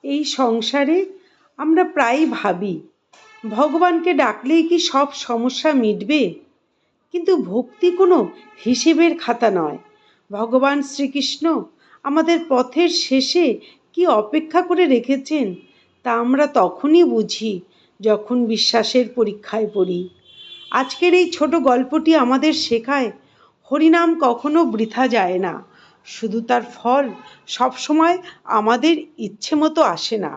এই সংসারে আমরা প্রায়ই ভাবি ভগবানকে ডাকলেই কি সব সমস্যা মিটবে, কিন্তু ভক্তি কোনো হিসেবের খাতা নয়। ভগবান শ্রীকৃষ্ণ আমাদের পথের শেষে কি অপেক্ষা করে রেখেছেন তা আমরা তখনই বুঝি যখন বিশ্বাসের পরীক্ষায় পড়ি। আজকের এই ছোট গল্পটি আমাদের শেখায় হরিনাম কখনো বৃথা যায় না, শুধু তার ফল সবসময় আমাদের ইচ্ছে মতো আসে না।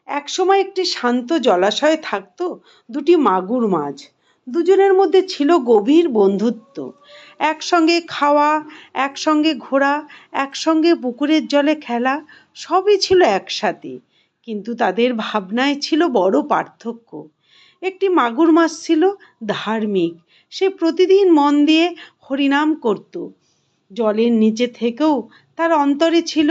একসময় একটি শান্ত জলাশয়ে থাকতো দুটি মাগুর মাছ। দুজনের মধ্যে ছিল গভীর বন্ধুত্ব। একসঙ্গে খাওয়া, একসঙ্গে ঘোরা, একসঙ্গে পুকুরের জলে খেলা, সবই ছিল একসাথে। কিন্তু তাদের ভাবনায় ছিল বড় পার্থক্য। একটি মাগুর মাছ ছিল ধার্মিক। সে প্রতিদিন মন দিয়ে হরিনাম করত। জলের নিচে থেকেও তার অন্তরে ছিল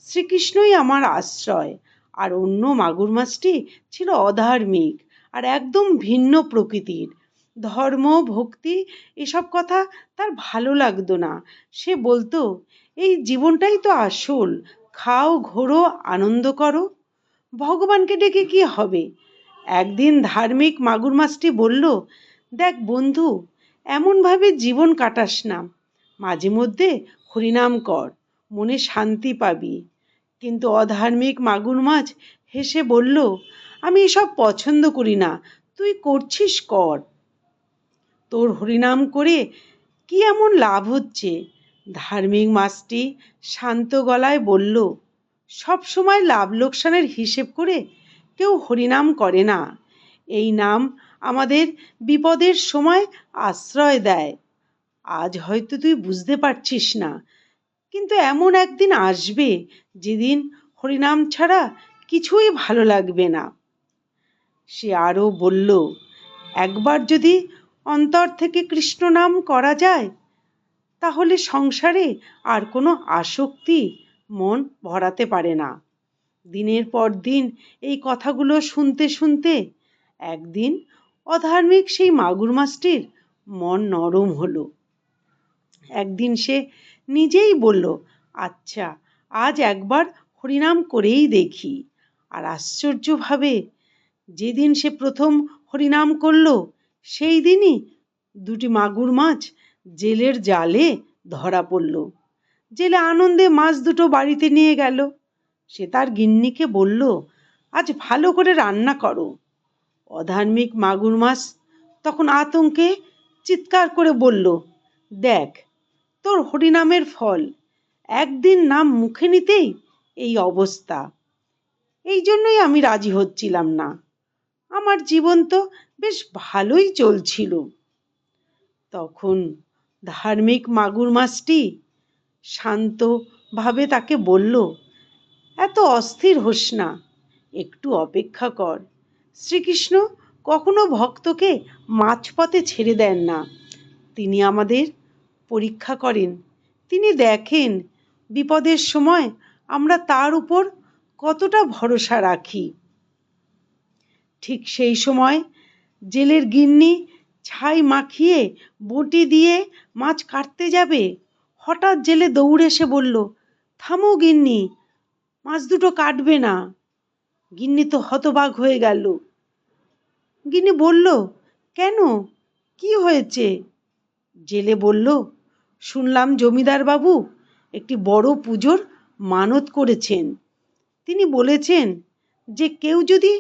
শ্রীকৃষ্ণই আমার আশ্রয়। আর অন্য মাগুর মাছটি ছিল অধার্মিক আর একদম ভিন্ন প্রকৃতির। ধর্ম, ভক্তি এসব কথা তার ভালো লাগতো না। সে বলতো, এই জীবনটাই তো আসল, খাও, ঘোরো, আনন্দ করো, ভগবানকে ডেকে কি হবে। একদিন ধার্মিক মাগুর মাছটি বলল, দেখ বন্ধু, এমনভাবে জীবন কাটাস না, মাঝে মধ্যে হরিনাম কর, মনে শান্তি পাবি। কিন্তু অধার্মিক মাগুর মাছ হেসে বলল, আমি এসব পছন্দ করি না, তুই করছিস কর, তোর হরিনাম করে কি এমন লাভ হচ্ছে। ধার্মিক মাছটি শান্ত গলায় বলল, সব সময় লাভ লোকসানের হিসেব করে কেউ হরিনাম করে না। এই নাম আমাদের বিপদের সময় আশ্রয় দেয়। আজ হয়তো তুই বুঝতে পারছিস না, কিন্তু এমন একদিন আসবে যেদিন হরিনাম ছাড়া কিছুই ভালো লাগবে না। সে আরও বলল, একবার যদি অন্তর থেকে কৃষ্ণ নাম করা যায়, তাহলে সংসারে আর কোনো আসক্তি মন ভরাতে পারে না। দিনের পর দিন এই কথাগুলো শুনতে শুনতে একদিন অধার্মিক সেই মাগুর মাছটির মন নরম হলো। একদিন সে নিজেই বলল, আচ্ছা, আজ একবার হরিনাম করেই দেখি। আর আশ্চর্যভাবে যেদিন সে প্রথম হরিনাম করল, সেই দিনই দুটি মাগুর মাছ জেলের জালে ধরা পড়ল। জেলে আনন্দে মাছ দুটো বাড়িতে নিয়ে গেল। সে তার গিন্নিকে বলল, আজ ভালো করে রান্না করো। অধার্মিক মাগুর মাছ তখন আতঙ্কে চিৎকার করে বলল, দেখ, তোর হরিনামের ফল, একদিন নাম মুখে নিতেই এই অবস্থা। এই জন্যই আমি রাজি হচ্ছিলাম না, আমার জীবন তো বেশ ভালোই চলছিল। তখন ধার্মিক মাগুর মাছটি শান্তভাবে তাকে বলল, এত অস্থির হোস না, একটু অপেক্ষা কর। শ্রীকৃষ্ণ কখনো ভক্তকে মাঝপথে ছেড়ে দেন না। তিনি আমাদের পরীক্ষা করেন। তিনি দেখেন বিপদের সময় আমরা তার উপর কতটা ভরসা রাখি। ঠিক সেই সময় জেলের গিন্নি ছাই মাখিয়ে বটি দিয়ে মাছ কাটতে যাবে। হঠাৎ জেলে দৌড়ে এসে বলল, থামো গিন্নি, মাছ দুটো কাটবে না। গিন্নি তো হতবাক হয়ে গেল। গিন্নি বলল, কেন, কি হয়েছে? জেলে বলল, শুনলাম জমিদার বাবু একটি বড় পুজোর মানত করেছেন। তিনি বলেছেন যে কেউ যদি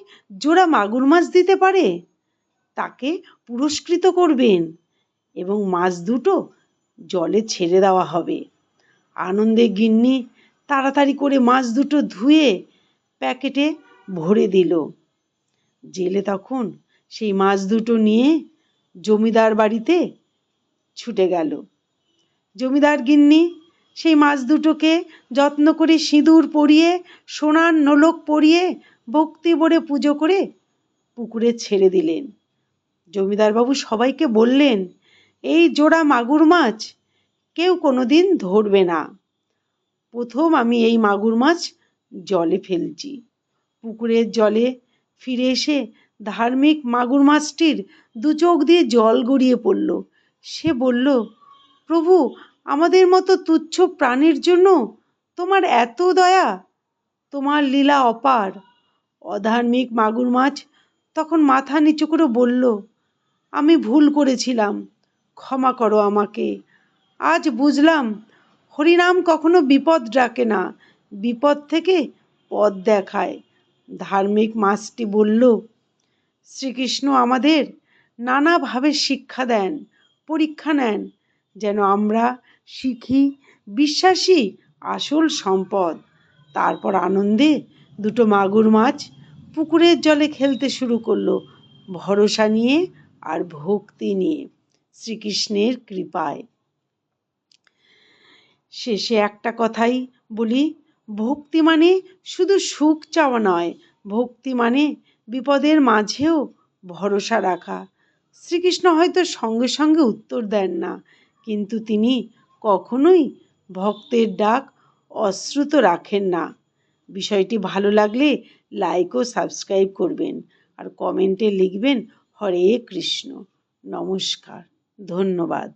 জোড়া মাগুর মাছ দিতে পারে তাকে পুরস্কৃত করবেন এবং মাছ দুটো জলে ছেড়ে দেওয়া হবে। আনন্দে গিন্নি তাড়াতাড়ি করে মাছ দুটো ধুয়ে প্যাকেটে ভরে দিল। জেলে তখন সেই মাছ দুটো নিয়ে জমিদার বাড়িতে ছুটে গেল। জমিদার গিন্নি সেই মাছ দুটোকে যত্ন করে সিঁদুর পরিয়ে, সোনার নোলক পরিয়ে, ভক্তি ভরে পুজো করে পুকুরে ছেড়ে দিলেন। জমিদারবাবু সবাইকে বললেন, এই জোড়া মাগুর মাছ কেউ কোনোদিন ধরবে না। প্রথম আমি এই মাগুর মাছ জলে ফেলছি। পুকুরের জলে ফিরে এসে ধার্মিক মাগুর মাছটির দু চোখ দিয়ে জল গড়িয়ে পড়ল। সে বলল, প্রভু, আমাদের মতো তুচ্ছ প্রাণীর জন্য তোমার এত দয়া। তোমার লীলা অপার। অধার্মিক মাগুর মাছ তখন মাথা নিচু করে বলল, আমি ভুল করেছিলাম, ক্ষমা করো আমাকে। আজ বুঝলাম হরিনাম কখনো বিপদ ডাকে না, বিপদ থেকে পথ দেখায়। ধার্মিক মাছটি বলল, শ্রীকৃষ্ণ আমাদের নানাভাবে শিক্ষা দেন, পরীক্ষা নেন, যেন আমরা শিখি বিশ্বাসী আসল সম্পদ। তারপর আনন্দে দুটো মাগুর মাছ পুকুরের জলে খেলতে শুরু করলো, ভরসা নিয়ে আর ভক্তি নিয়ে, শ্রীকৃষ্ণের কৃপায়। শেষে একটা কথাই বলি, ভক্তি মানে শুধু সুখ চাওয়া নয়, ভক্তি মানে বিপদের মাঝেও ভরসা রাখা। শ্রীকৃষ্ণ হয়তো সঙ্গে সঙ্গে উত্তর দেন না, কিন্তু তিনি কখনোই ভক্তের ডাক অশ্রুত রাখেন না। বিষয়টি ভালো লাগলে লাইক ও সাবস্ক্রাইব করবেন, আর কমেন্টে লিখবেন হরে কৃষ্ণ। নমস্কার, ধন্যবাদ।